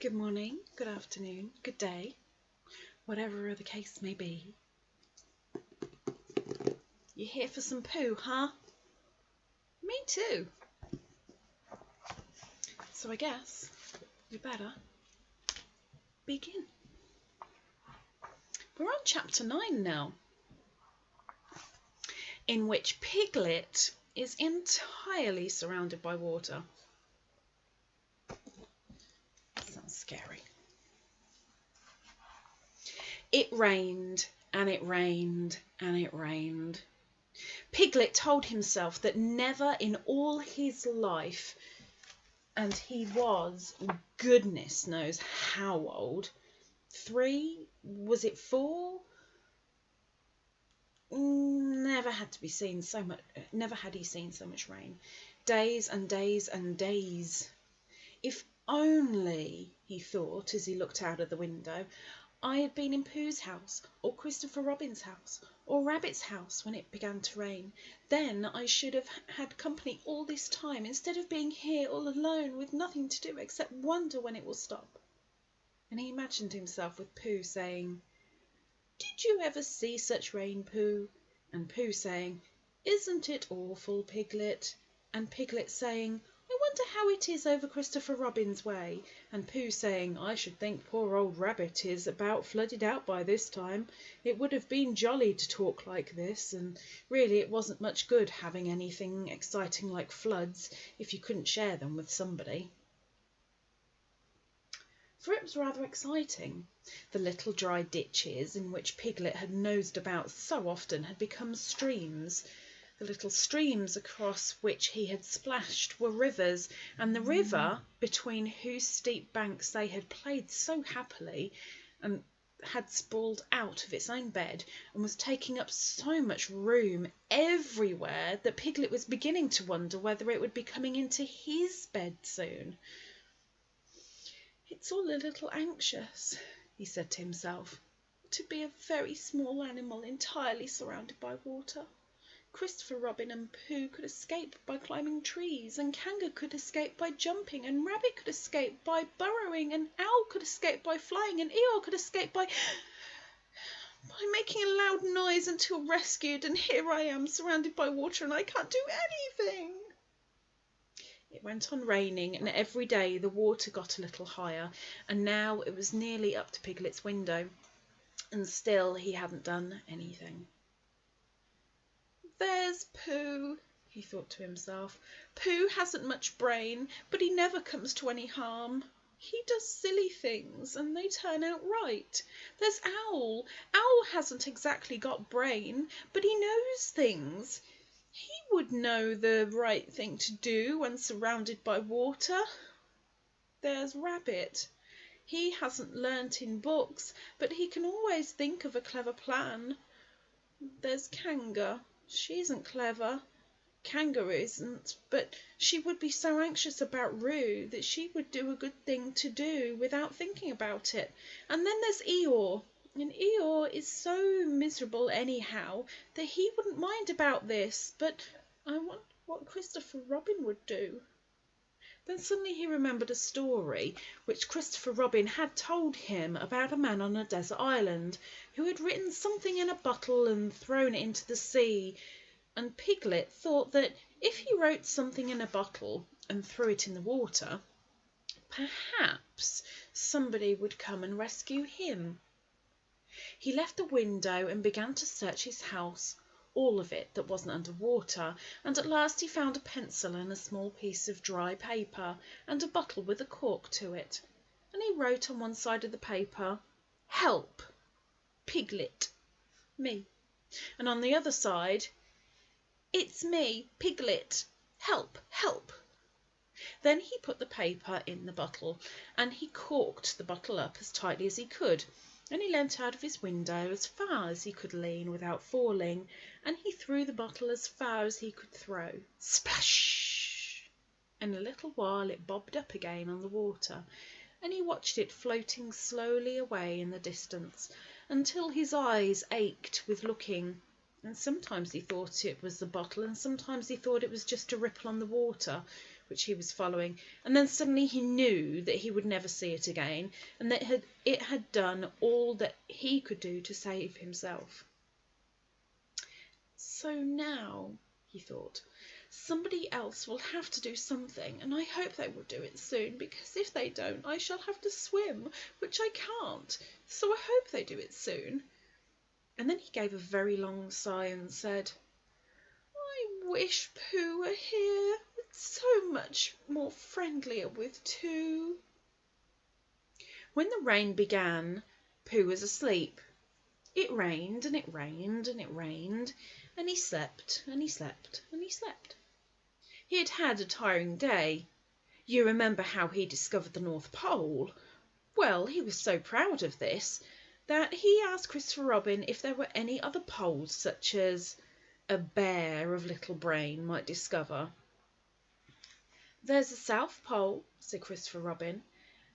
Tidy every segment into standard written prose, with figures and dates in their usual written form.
Good morning, good afternoon, good day, whatever the case may be. You here for some poo, huh? Me too. So I guess we better begin. We're on chapter 9 now, in which Piglet is entirely surrounded by water. Sounds scary. It rained, and it rained, and it rained. Piglet told himself that never in all his life, and he was, goodness knows how old, 3, was it 4? Never had he seen so much rain. Days and days and days. If only, he thought as he looked out of the window, I had been in Pooh's house, or Christopher Robin's house, or Rabbit's house when it began to rain. Then I should have had company all this time, instead of being here all alone with nothing to do except wonder when it will stop. And he imagined himself with Pooh saying, "Did you ever see such rain, Pooh?" And Pooh saying, "Isn't it awful, Piglet?" And Piglet saying, "I wonder how it is over Christopher Robin's way." And Pooh saying, "I should think poor old Rabbit is about flooded out by this time. It would have been jolly to talk like this, and really it wasn't much good having anything exciting like floods if you couldn't share them with somebody." For it was rather exciting. The little dry ditches in which Piglet had nosed about so often had become streams. The little streams across which he had splashed were rivers, and the river, between whose steep banks they had played so happily, and had sprawled out of its own bed, and was taking up so much room everywhere that Piglet was beginning to wonder whether it would be coming into his bed soon. "It's all a little anxious," he said to himself, "to be a very small animal entirely surrounded by water. Christopher Robin and Pooh could escape by climbing trees, and Kanga could escape by jumping, and Rabbit could escape by burrowing, and Owl could escape by flying, and Eeyore could escape by making a loud noise until rescued, and here I am surrounded by water and I can't do anything." It went on raining, and every day the water got a little higher, and now it was nearly up to Piglet's window, and still he hadn't done anything. "There's Pooh," he thought to himself. "Pooh hasn't much brain, but he never comes to any harm. He does silly things, and they turn out right. There's Owl. Owl hasn't exactly got brain, but he knows things. He would know the right thing to do when surrounded by water. There's Rabbit. He hasn't learnt in books, but he can always think of a clever plan. There's Kanga. She isn't clever. Kanga isn't, but she would be so anxious about Roo that she would do a good thing to do without thinking about it. And then there's Eeyore. And Eeyore is so miserable anyhow that he wouldn't mind about this, but I wonder what Christopher Robin would do." Then suddenly he remembered a story which Christopher Robin had told him about a man on a desert island who had written something in a bottle and thrown it into the sea. And Piglet thought that if he wrote something in a bottle and threw it in the water, perhaps somebody would come and rescue him. He left the window and began to search his house, all of it that wasn't under water, and at last he found a pencil and a small piece of dry paper and a bottle with a cork to it, and he wrote on one side of the paper, "Help, Piglet, me," and on the other side, "It's me, Piglet, help, help." Then he put the paper in the bottle, and he corked the bottle up as tightly as he could, and he leant out of his window as far as he could lean without falling, and he threw the bottle as far as he could throw. Splash! In a little while it bobbed up again on the water, and he watched it floating slowly away in the distance until his eyes ached with looking, and sometimes he thought it was the bottle, and sometimes he thought it was just a ripple on the water, which he was following, and then suddenly he knew that he would never see it again, and that it had done all that he could do to save himself. So now, he thought, somebody else will have to do something, and I hope they will do it soon, because if they don't, I shall have to swim, which I can't, so I hope they do it soon. And then he gave a very long sigh and said, I wish Pooh were here. It's so much more friendlier with two. When the rain began, Pooh was asleep. It rained and it rained and it rained, and he slept and he slept and he slept. He had had a tiring day. You remember how he discovered the North Pole? Well, he was so proud of this that he asked Christopher Robin if there were any other poles such as a bear of little brain might discover. There's a South Pole, said Christopher Robin,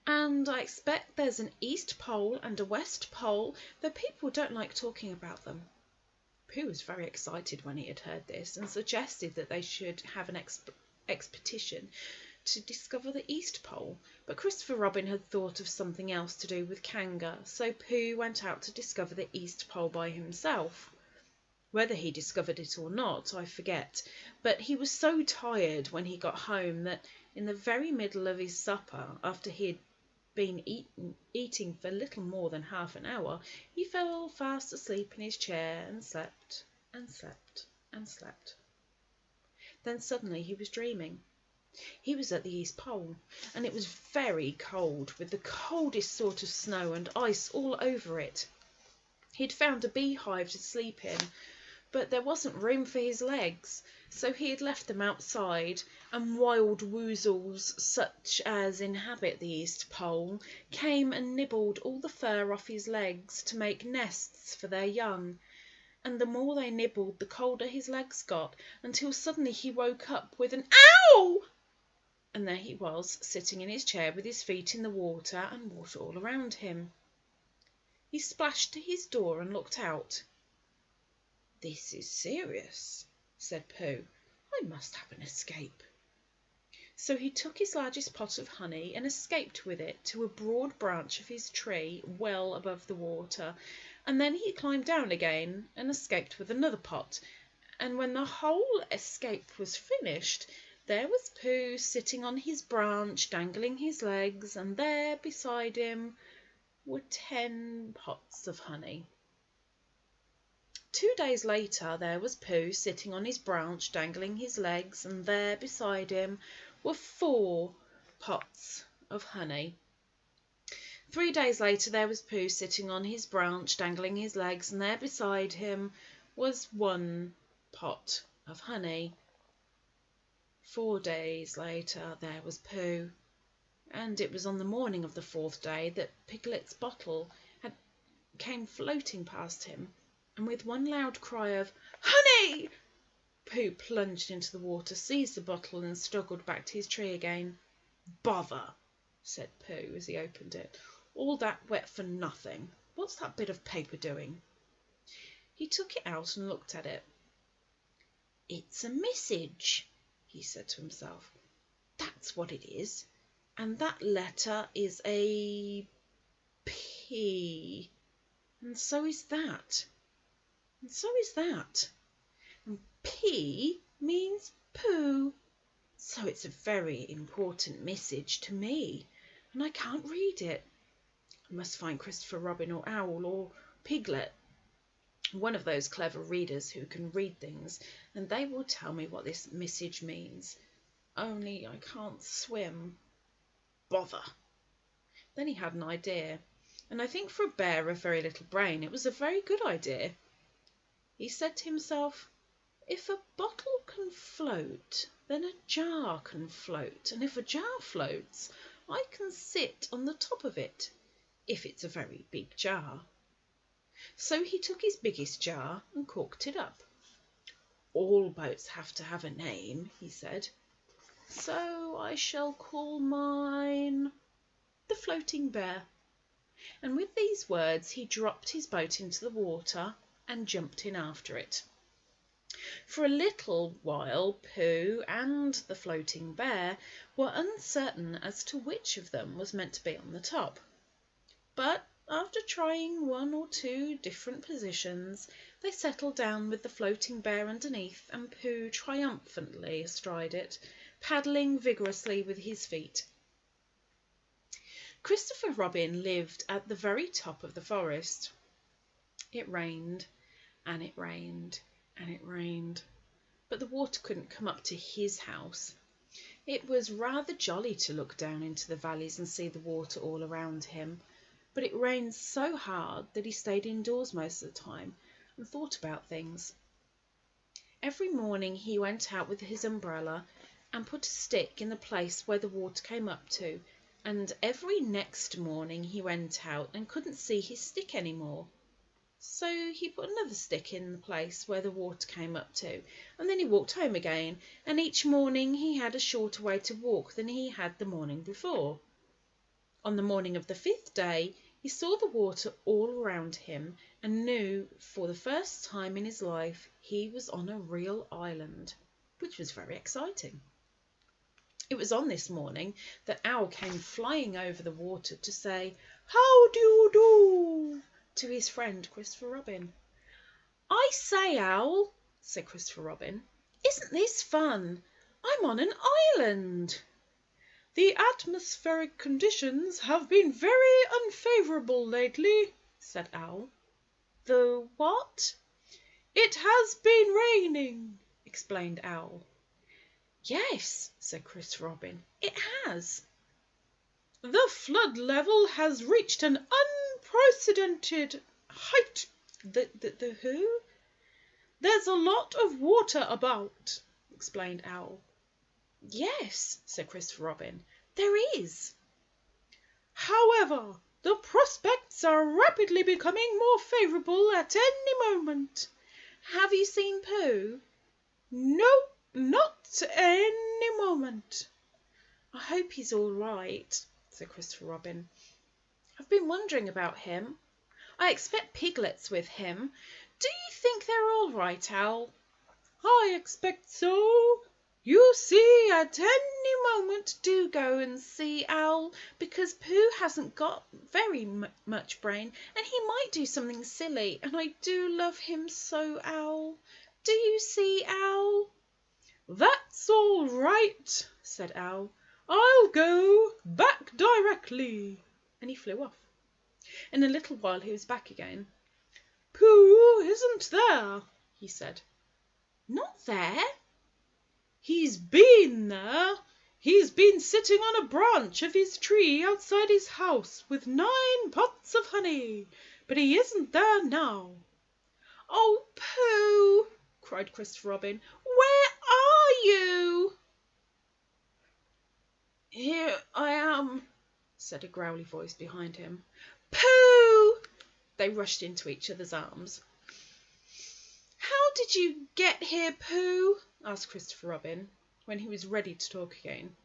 and I expect there's an East Pole and a West Pole, though people don't like talking about them. Pooh was very excited when he had heard this and suggested that they should have an expedition to discover the East Pole, but Christopher Robin had thought of something else to do with Kanga, so Pooh went out to discover the East Pole by himself. Whether he discovered it or not, I forget, but he was so tired when he got home that in the very middle of his supper, after he had been eating for little more than half an hour, he fell fast asleep in his chair and slept and slept and slept. Then suddenly he was dreaming. He was at the East Pole, and it was very cold, with the coldest sort of snow and ice all over it. He'd found a beehive to sleep in, but there wasn't room for his legs, so he had left them outside, and wild woozles, such as inhabit the East Pole, came and nibbled all the fur off his legs to make nests for their young, and the more they nibbled, the colder his legs got, until suddenly he woke up with an "Ow!" And there he was, sitting in his chair with his feet in the water and water all around him. He splashed to his door and looked out. "This is serious," said Pooh. "I must have an escape." So he took his largest pot of honey and escaped with it to a broad branch of his tree well above the water, and then he climbed down again and escaped with another pot, and when the whole escape was finished, there was Pooh sitting on his branch, dangling his legs, and there beside him were 10 pots of honey. 2 days later, there was Pooh sitting on his branch, dangling his legs, and there beside him were 4 pots of honey. 3 days later, there was Pooh sitting on his branch, dangling his legs, and there beside him was 1 pot of honey. 4 days later, there was Pooh, and it was on the morning of the 4th day that Piglet's bottle came floating past him, and with one loud cry of "Honey!" Pooh plunged into the water, seized the bottle, and struggled back to his tree again. "Bother!" said Pooh as he opened it. "All that wet for nothing. What's that bit of paper doing?" He took it out and looked at it. "It's a message," he said to himself. "That's what it is. And that letter is a P. And so is that. And so is that. And P means Pooh. So it's a very important message to me, and I can't read it. I must find Christopher Robin or Owl or Piglet, one of those clever readers who can read things, and they will tell me what this message means. Only I can't swim. Bother!" Then he had an idea, and I think for a bear of very little brain it was a very good idea. He said to himself, "If a bottle can float, then a jar can float, and if a jar floats, I can sit on the top of it, if it's a very big jar." So he took his biggest jar and corked it up. "All boats have to have a name," he said, "so I shall call mine the Floating Bear." And with these words he dropped his boat into the water and jumped in after it. For a little while Pooh and the floating bear were uncertain as to which of them was meant to be on the top. But after trying one or two different positions, they settled down with the floating bear underneath and Pooh triumphantly astride it, paddling vigorously with his feet. Christopher Robin lived at the very top of the forest. It rained, and it rained, and it rained, but the water couldn't come up to his house. It was rather jolly to look down into the valleys and see the water all around him, but it rained so hard that he stayed indoors most of the time and thought about things. Every morning he went out with his umbrella and put a stick in the place where the water came up to, and every next morning he went out and couldn't see his stick any more. So he put another stick in the place where the water came up to, and then he walked home again, and each morning he had a shorter way to walk than he had the morning before. On the morning of the 5th day, he saw the water all around him and knew for the first time in his life he was on a real island, which was very exciting. It was on this morning that Owl came flying over the water to say, "How do you do?" to his friend Christopher Robin. "I say, Owl," said Christopher Robin, "isn't this fun? I'm on an island." "The atmospheric conditions have been very unfavourable lately," said Owl. "The what?" "It has been raining," explained Owl. "Yes," said Christopher Robin, "it has." "The flood level has reached an unprecedented height." The who? "There's a lot of water about," explained Owl. "Yes," said Christopher Robin, "there is." "However, the prospects are rapidly becoming more favourable at any moment." "Have you seen Pooh?" "No, not any moment." "I hope he's all right," said Christopher Robin. "I've been wondering about him. I expect Piglet's with him. Do you think they're all right, Owl?" "I expect so. You see, at any moment—" "Do go and see, Owl, because Pooh hasn't got very much brain, and he might do something silly, and I do love him so, Owl. Do you see, Owl?" "That's all right," said Owl. "I'll go back directly." And he flew off. In a little while he was back again. "Pooh isn't there," he said. "Not there?" "He's been there. He's been sitting on a branch of his tree outside his house with 9 pots of honey, but he isn't there now." "Oh, Pooh!" cried Christopher Robin. "Where are you?" "Here I am," said a growly voice behind him. "Pooh!" They rushed into each other's arms. "How did you get here, Pooh?" asked Christopher Robin, when he was ready to talk again.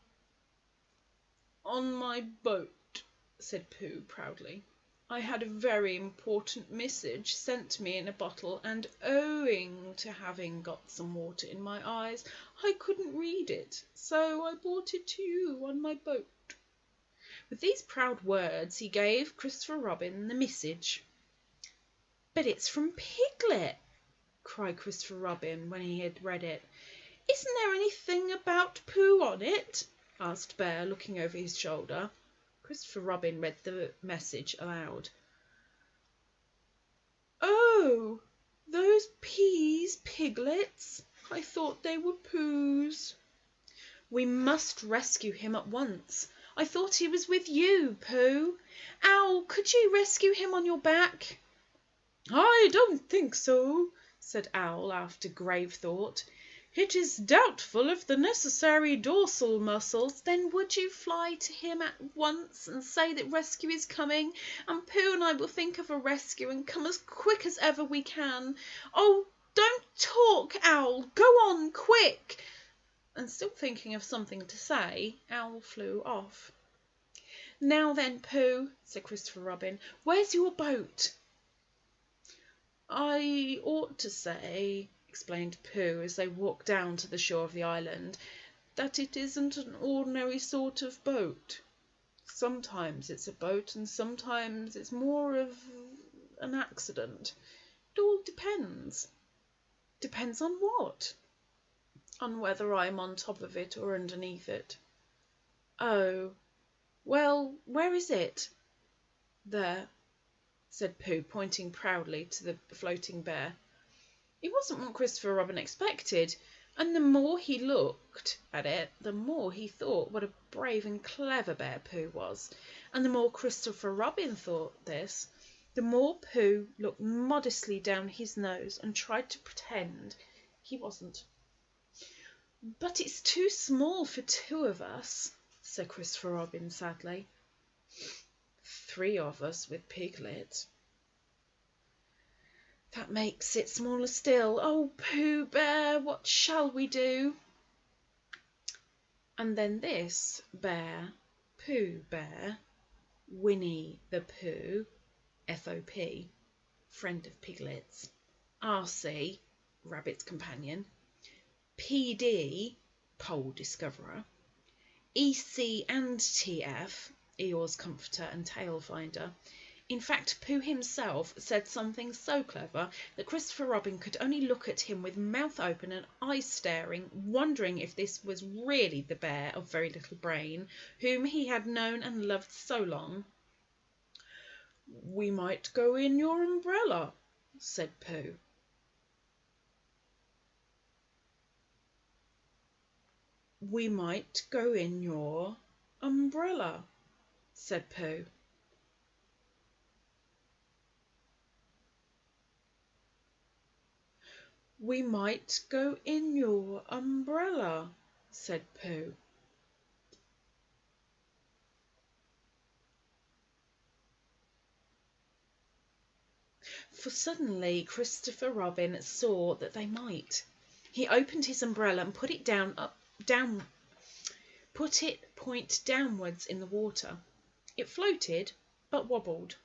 "On my boat," said Pooh proudly. "I had a very important message sent to me in a bottle, and owing to having got some water in my eyes, I couldn't read it, so I brought it to you on my boat." With these proud words he gave Christopher Robin the message. "But it's from Piglet," cried Christopher Robin when he had read it. "Isn't there anything about Pooh on it?" asked Bear, looking over his shoulder. Christopher Robin read the message aloud. "Oh, those peas, Piglets! I thought they were Pooh's." "We must rescue him at once. I thought he was with you, Pooh. Owl, could you rescue him on your back?" "I don't think so," said Owl after grave thought. "It is doubtful if the necessary dorsal muscles—" "Then would you fly to him at once and say that rescue is coming, and Pooh and I will think of a rescue and come as quick as ever we can. Oh, don't talk, Owl. Go on, quick." And still thinking of something to say, Owl flew off. "Now then, Pooh," said Christopher Robin, "where's your boat?" "I ought to say," explained Pooh as they walked down to the shore of the island, "that it isn't an ordinary sort of boat. Sometimes it's a boat and sometimes it's more of an accident. It all depends." "Depends on what?" "On whether I'm on top of it or underneath it." "Oh, well, where is it?" "There," said Pooh, pointing proudly to the floating bear. It wasn't what Christopher Robin expected, and the more he looked at it, the more he thought what a brave and clever bear Pooh was. And the more Christopher Robin thought this, the more Pooh looked modestly down his nose and tried to pretend he wasn't. "But it's too small for two of us," said Christopher Robin sadly. "Three of us with Piglet." "That makes it smaller still. Oh, Pooh Bear, what shall we do?" And then this bear, Pooh Bear, Winnie-the-Pooh, FOP, friend of Piglet's, RC, Rabbit's companion, PD, pole discoverer, EC and TF, Eeyore's comforter and tail finder. In fact, Pooh himself said something so clever that Christopher Robin could only look at him with mouth open and eyes staring, wondering if this was really the bear of very little brain, whom he had known and loved so long. "We might go in your umbrella," said Pooh. "We might go in your umbrella," said Pooh. "We might go in your umbrella," said Pooh. For suddenly Christopher Robin saw that they might. He opened his umbrella and put it point downwards in the water. It floated, but wobbled.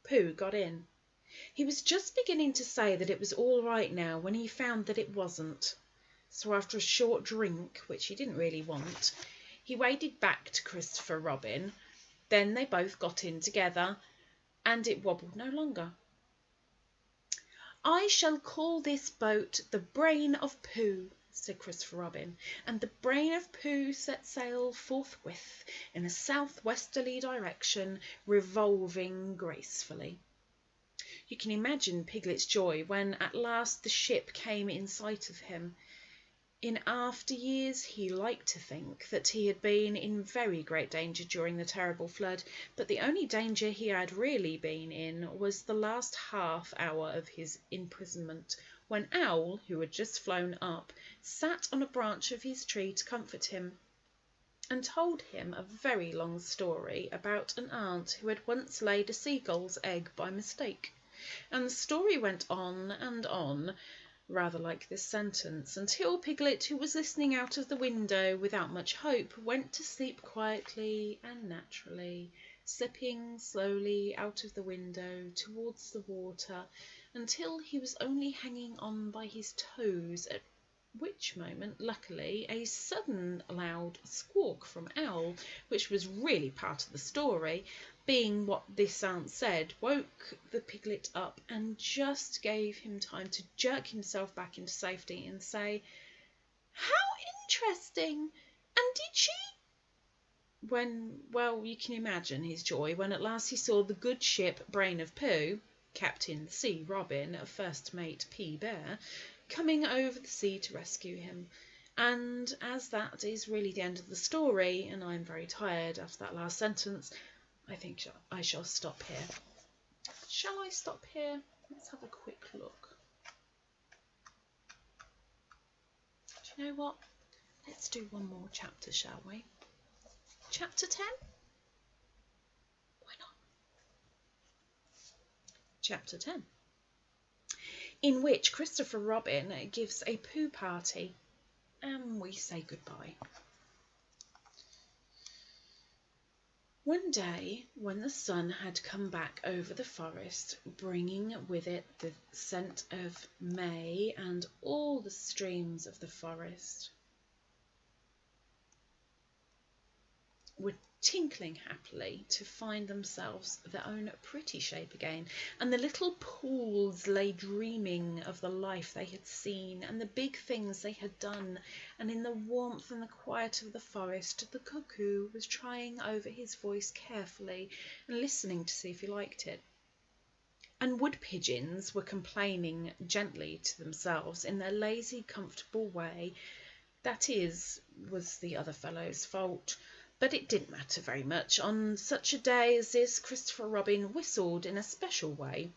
Pooh got in. He was just beginning to say that it was all right now when he found that it wasn't. So after a short drink, which he didn't really want, he waded back to Christopher Robin. Then they both got in together, and it wobbled no longer. "I shall call this boat the Brain of Pooh," said Christopher Robin, and the Brain of Pooh set sail forthwith in a southwesterly direction, revolving gracefully. You can imagine Piglet's joy when at last the ship came in sight of him. In after years he liked to think that he had been in very great danger during the terrible flood, but the only danger he had really been in was the last half hour of his imprisonment, when Owl, who had just flown up, sat on a branch of his tree to comfort him, and told him a very long story about an aunt who had once laid a seagull's egg by mistake. And the story went on and on, rather like this sentence, until Piglet, who was listening out of the window without much hope, went to sleep quietly and naturally, slipping slowly out of the window towards the water until he was only hanging on by his toes, at which moment, luckily, a sudden loud squawk from Owl, which was really part of the story, being what this aunt said, woke the Piglet up and just gave him time to jerk himself back into safety and say, "How interesting! And did she?" Well, you can imagine his joy when at last he saw the good ship Brain of Pooh, Captain C. Robin, First Mate P. Bear, coming over the sea to rescue him. And as that is really the end of the story, and I'm very tired after that last sentence, I think I shall stop here. Shall I stop here? Let's have a quick look. Do you know what? Let's do one more chapter, shall we? Chapter 10? Why not? Chapter 10, in which Christopher Robin gives a Pooh party and we say goodbye. One day, when the sun had come back over the forest, bringing with it the scent of May, and all the streams of the forest were tinkling happily to find themselves their own pretty shape again, and the little pools lay dreaming of the life they had seen and the big things they had done, and in the warmth and the quiet of the forest the cuckoo was trying over his voice carefully and listening to see if he liked it, and wood pigeons were complaining gently to themselves in their lazy comfortable way that was the other fellow's fault. But it didn't matter very much. On such a day as this, Christopher Robin whistled in a special way.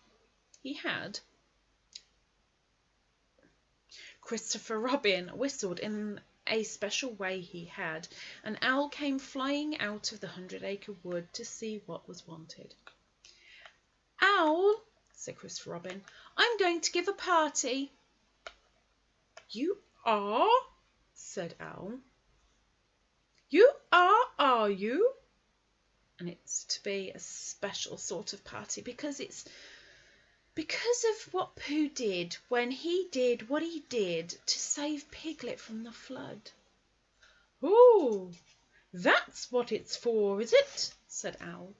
Christopher Robin whistled in a special way he had. An owl came flying out of the 100-acre wood to see what was wanted. "Owl," said Christopher Robin, "I'm going to give a party." "You are?" said Owl. "You are you?" And it's to be a special sort of party because it's because of what Pooh did when he did what he did to save Piglet from the flood. "Oh, that's what it's for, is it?" said Owl.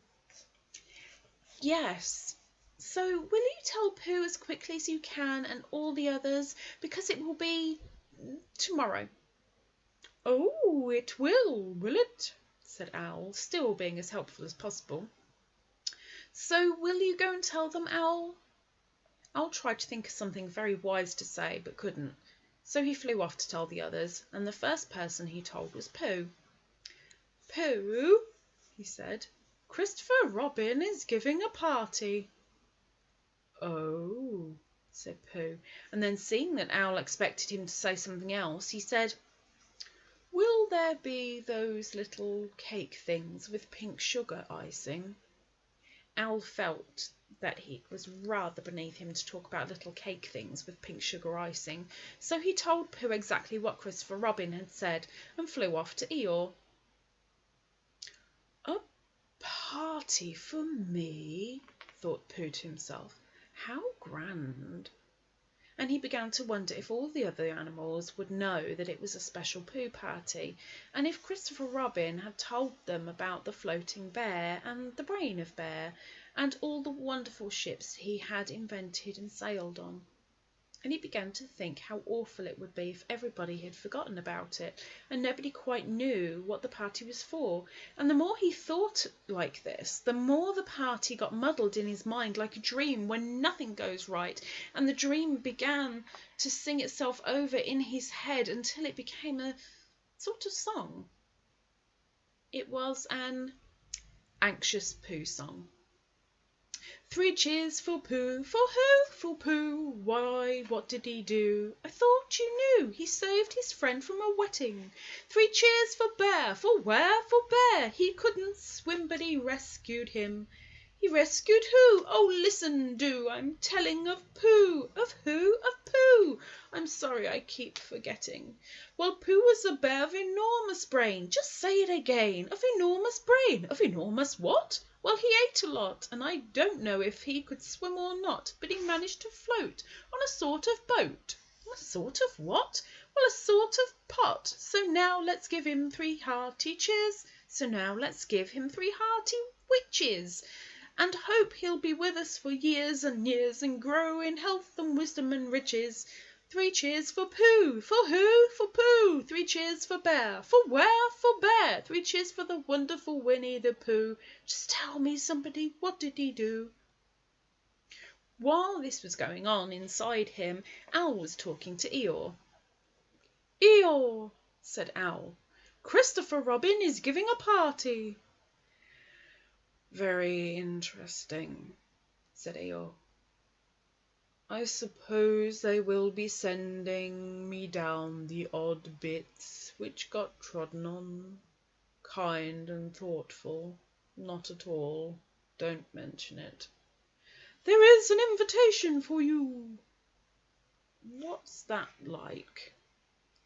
"Yes. So will you tell Pooh as quickly as you can and all the others, because it will be tomorrow." "Oh, it will it?" said Owl, still being as helpful as possible. "So will you go and tell them, Owl?" Owl tried to think of something very wise to say, but couldn't. So he flew off to tell the others, and the first person he told was Pooh. "Pooh," he said, "Christopher Robin is giving a party." "Oh," said Pooh, and then seeing that Owl expected him to say something else, he said, "Will there be those little cake things with pink sugar icing?" Owl felt that it was rather beneath him to talk about little cake things with pink sugar icing, so he told Pooh exactly what Christopher Robin had said and flew off to Eeyore. "A party for me," thought Pooh to himself. "How grand!" And he began to wonder if all the other animals would know that it was a special Pooh party, and if Christopher Robin had told them about the floating bear and the brain of bear, and all the wonderful ships he had invented and sailed on. And he began to think how awful it would be if everybody had forgotten about it, and nobody quite knew what the party was for. And the more he thought like this, the more the party got muddled in his mind like a dream when nothing goes right, and the dream began to sing itself over in his head until it became a sort of song. It was an anxious Pooh song. "Three cheers for Pooh, for who? For Pooh. Why, what did he do? I thought you knew. He saved his friend from a wetting. Three cheers for Bear, for where? For Bear. He couldn't swim, but he rescued him. He rescued who? Oh, listen, do. I'm telling of Pooh. Of who? Of Pooh. I'm sorry I keep forgetting. Well, Pooh was a bear of enormous brain. Just say it again. Of enormous brain. Of enormous what? Well, he ate a lot, and I don't know if he could swim or not, but he managed to float on a sort of boat." "A sort of what?" "Well, a sort of pot. So now let's give him 3 hearty cheers. So now let's give him 3 hearty witches, and hope he'll be with us for years and years, and grow in health and wisdom and riches. 3 cheers for Pooh. For who? For Pooh. 3 cheers for Bear. For where? For Bear. 3 cheers for the wonderful Winnie-the-Pooh. Just tell me, somebody, what did he do?" While this was going on inside him, Owl was talking to Eeyore. "Eeyore," said Owl, "Christopher Robin is giving a party." "Very interesting," said Eeyore. "I suppose they will be sending me down the odd bits which got trodden on. Kind and thoughtful. Not at all. Don't mention it." "There is an invitation for you." "What's that like?"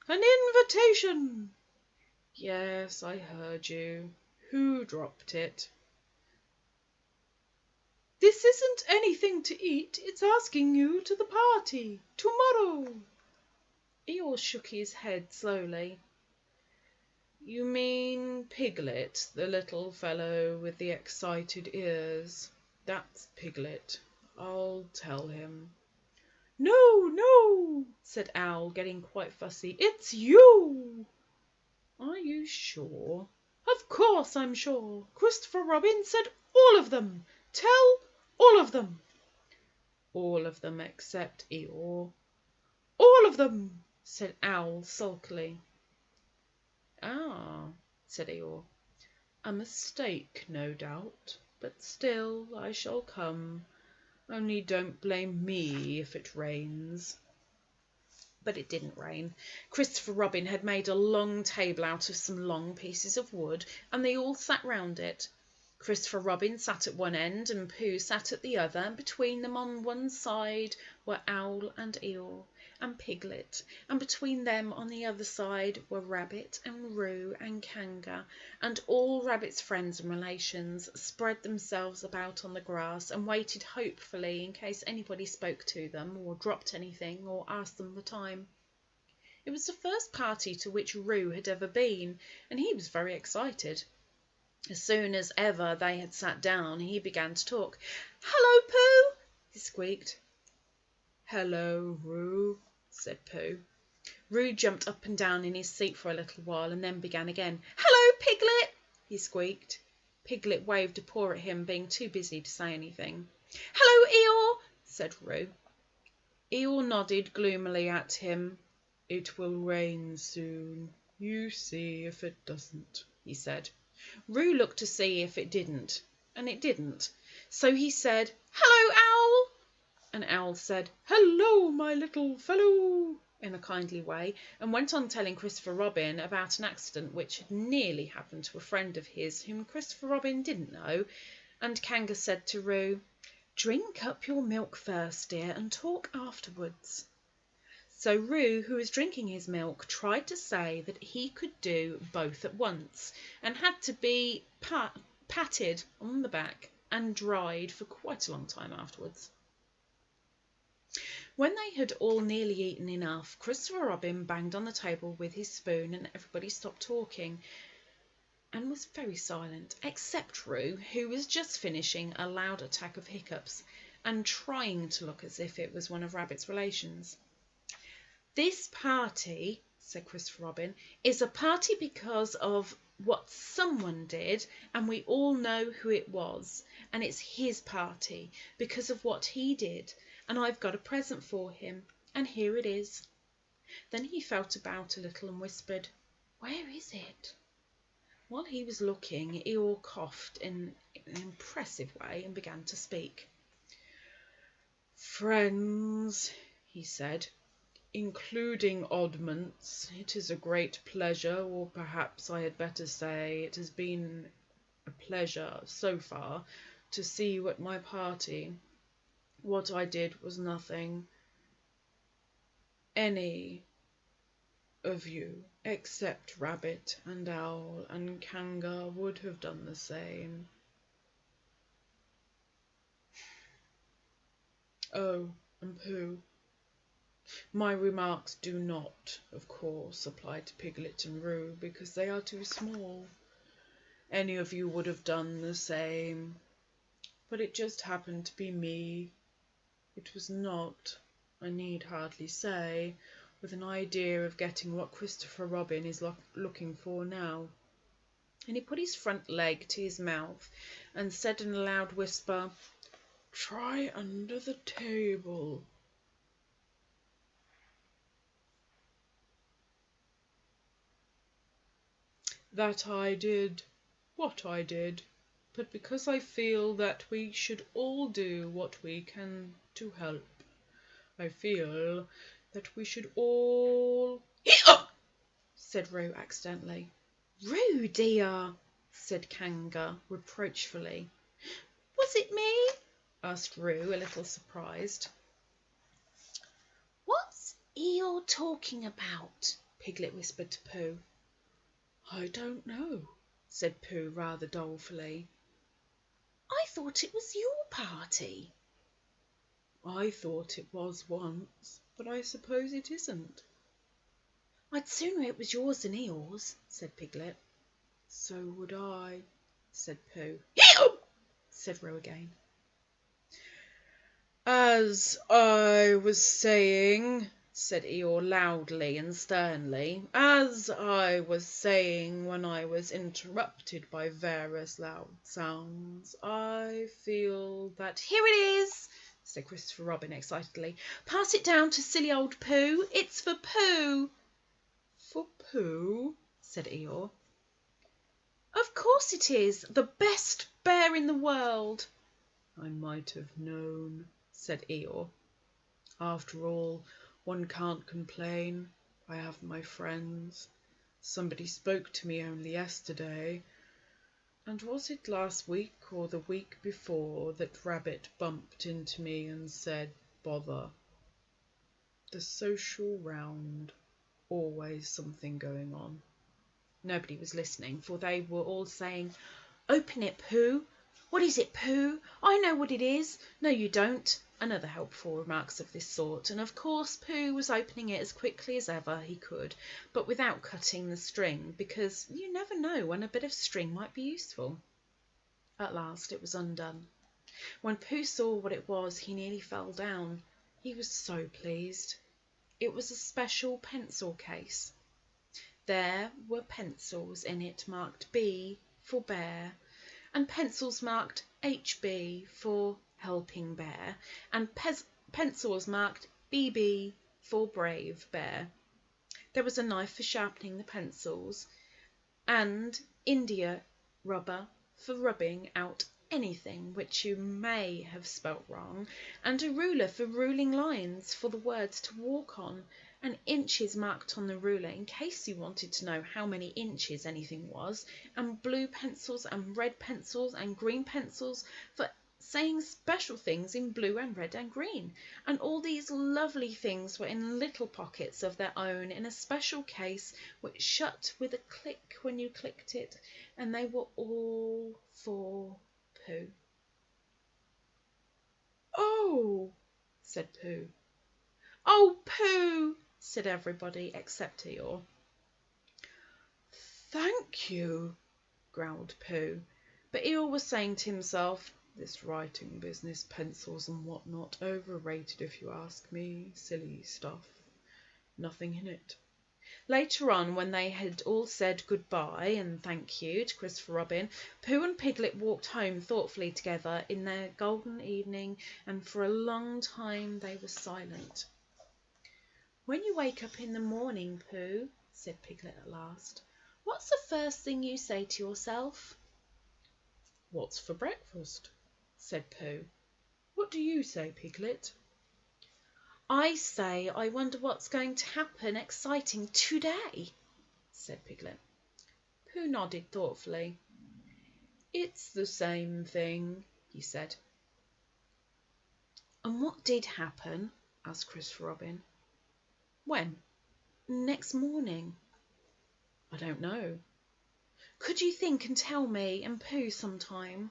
"An invitation." "Yes, I heard you. Pooh dropped it. "This isn't anything to eat. It's asking you to the party. Tomorrow." Eeyore shook his head slowly. "You mean Piglet, the little fellow with the excited ears? That's Piglet. I'll tell him." "No, no," said Owl, getting quite fussy. "It's you." "Are you sure?" "Of course I'm sure. Christopher Robin said all of them. Tell all of them." "All of them except Eeyore." "All of them," said Owl sulkily. "Ah," said Eeyore. "A mistake, no doubt. But still I shall come. Only don't blame me if it rains." But it didn't rain. Christopher Robin had made a long table out of some long pieces of wood, and they all sat round it. Christopher Robin sat at one end, and Pooh sat at the other, and between them on one side were Owl and Eeyore and Piglet, and between them on the other side were Rabbit and Roo and Kanga, and all Rabbit's friends and relations spread themselves about on the grass and waited hopefully in case anybody spoke to them or dropped anything or asked them the time. It was the first party to which Roo had ever been, and he was very excited. As soon as ever they had sat down, he began to talk. "Hello, Pooh," he squeaked. "Hello, Roo," said Pooh. Roo jumped up and down in his seat for a little while and then began again. "Hello, Piglet," he squeaked. Piglet waved a paw at him, being too busy to say anything. "Hello, Eeyore," said Roo. Eeyore nodded gloomily at him. "It will rain soon. You see if it doesn't," he said. Roo looked to see if it didn't, and it didn't. So he said, "Hello, Owl." And Owl said, "Hello, my little fellow," in a kindly way, and went on telling Christopher Robin about an accident which had nearly happened to a friend of his whom Christopher Robin didn't know. And Kanga said to Roo, "Drink up your milk first, dear, and talk afterwards." So Roo, who was drinking his milk, tried to say that he could do both at once, and had to be patted on the back and dried for quite a long time afterwards. When they had all nearly eaten enough, Christopher Robin banged on the table with his spoon, and everybody stopped talking and was very silent, except Roo, who was just finishing a loud attack of hiccups and trying to look as if it was one of Rabbit's relations. "This party," said Christopher Robin, "is a party because of what someone did, and we all know who it was. And it's his party because of what he did, and I've got a present for him, and here it is." Then he felt about a little and whispered, "Where is it?" While he was looking, Eeyore coughed in an impressive way and began to speak. "Friends," he said, "including oddments, it is a great pleasure, or perhaps I had better say it has been a pleasure so far, to see you at my party. What I did was nothing. Any of you, except Rabbit and Owl and Kanga, would have done the same. Oh, and Pooh. My remarks do not, of course, apply to Piglet and Roo, because they are too small. Any of you would have done the same. But it just happened to be me. It was not, I need hardly say, with an idea of getting what Christopher Robin is looking for now." And he put his front leg to his mouth and said in a loud whisper, "Try under the table." That I did what I did, but because I feel that we should all do what we can to help. I feel that we should all... "Hee-up!" said Roo accidentally. "Roo, dear," said Kanga reproachfully. "Was it me?" asked Roo, a little surprised. "What's Eeyore talking about?" Piglet whispered to Pooh. "I don't know," said Pooh rather dolefully. I thought it was your party. I thought it was once, but I suppose it isn't. I'd sooner it was yours than Eeyore's, said Piglet. So would I, said Pooh. Eeyore! Said Row again. As I was saying, said Eeyore loudly and sternly, as I was saying when I was interrupted by various loud sounds, I feel that... Here it is, said Christopher Robin excitedly. Pass it down to silly old Pooh. It's for Pooh. For Pooh? Said Eeyore. Of course it is. The best bear in the world. I might have known, said Eeyore. After all, one can't complain. I have my friends. Somebody spoke to me only yesterday. And was it last week or the week before that Rabbit bumped into me and said, bother? The social round. Always something going on. Nobody was listening, for they were all saying, Open it, Pooh. What is it, Pooh? I know what it is. No, you don't. And other helpful remarks of this sort, and of course Pooh was opening it as quickly as ever he could, but without cutting the string, because you never know when a bit of string might be useful. At last it was undone. When Pooh saw what it was, he nearly fell down. He was so pleased. It was a special pencil case. There were pencils in it marked B for bear, and pencils marked HB for helping bear, and pencils marked BB for brave bear. There was a knife for sharpening the pencils, and India rubber for rubbing out anything which you may have spelt wrong, and a ruler for ruling lines for the words to walk on, and inches marked on the ruler in case you wanted to know how many inches anything was, and blue pencils and red pencils and green pencils for saying special things in blue and red and green. And all these lovely things were in little pockets of their own in a special case which shut with a click when you clicked it, and they were all for Pooh. Oh, said Pooh. Oh, Pooh, said everybody except Eeyore. Thank you, growled Pooh. But Eeyore was saying to himself, this writing business, pencils and what not, overrated if you ask me. Silly stuff. Nothing in it. Later on, when they had all said goodbye and thank you to Christopher Robin, Pooh and Piglet walked home thoughtfully together in their golden evening, and for a long time they were silent. When you wake up in the morning, Pooh, said Piglet at last, what's the first thing you say to yourself? What's for breakfast? Said Pooh. What do you say, Piglet? I say, I wonder what's going to happen exciting today, said Piglet. Pooh nodded thoughtfully. It's the same thing, he said. And what did happen? Asked Christopher Robin. When? Next morning. I don't know. Could you think and tell me and Pooh sometime?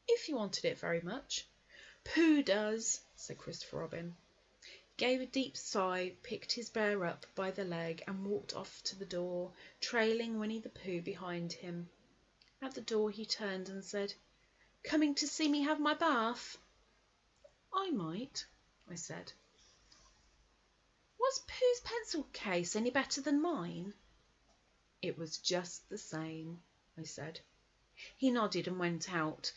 If you wanted it very much. Pooh does, said Christopher Robin. He gave a deep sigh, picked his bear up by the leg and walked off to the door, trailing Winnie-the-Pooh behind him. At the door he turned and said, Coming to see me have my bath? I might, I said. Was Pooh's pencil case any better than mine? It was just the same, I said. He nodded and went out,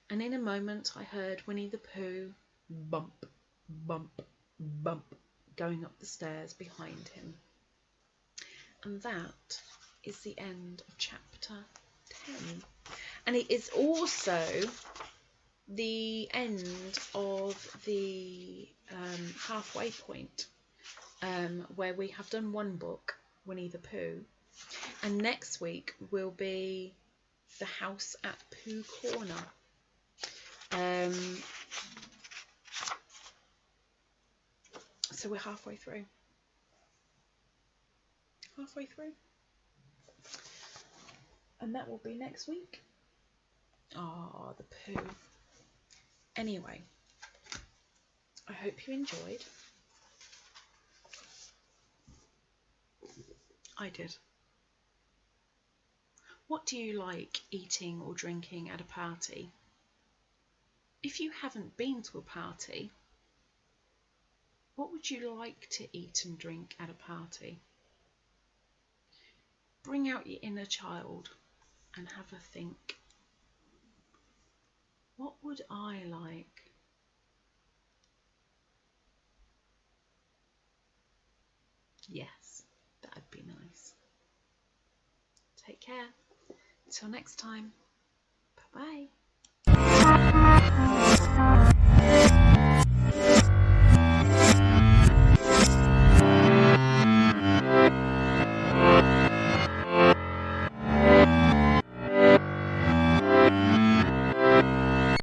and in a moment I heard Winnie-the-Pooh bump, bump, bump, going up the stairs behind him. And that is the end of chapter 10. And it is also the end of the halfway point, where we have done one book, Winnie-the-Pooh, and next week will be The House at Pooh Corner. So we're halfway through. And that will be next week. Oh, the poo. Anyway, I hope you enjoyed. I did. What do you like eating or drinking at a party? If you haven't been to a party, what would you like to eat and drink at a party? Bring out your inner child and have a think. What would I like? Yes, that'd be nice. Take care. Till next time. Bye-bye.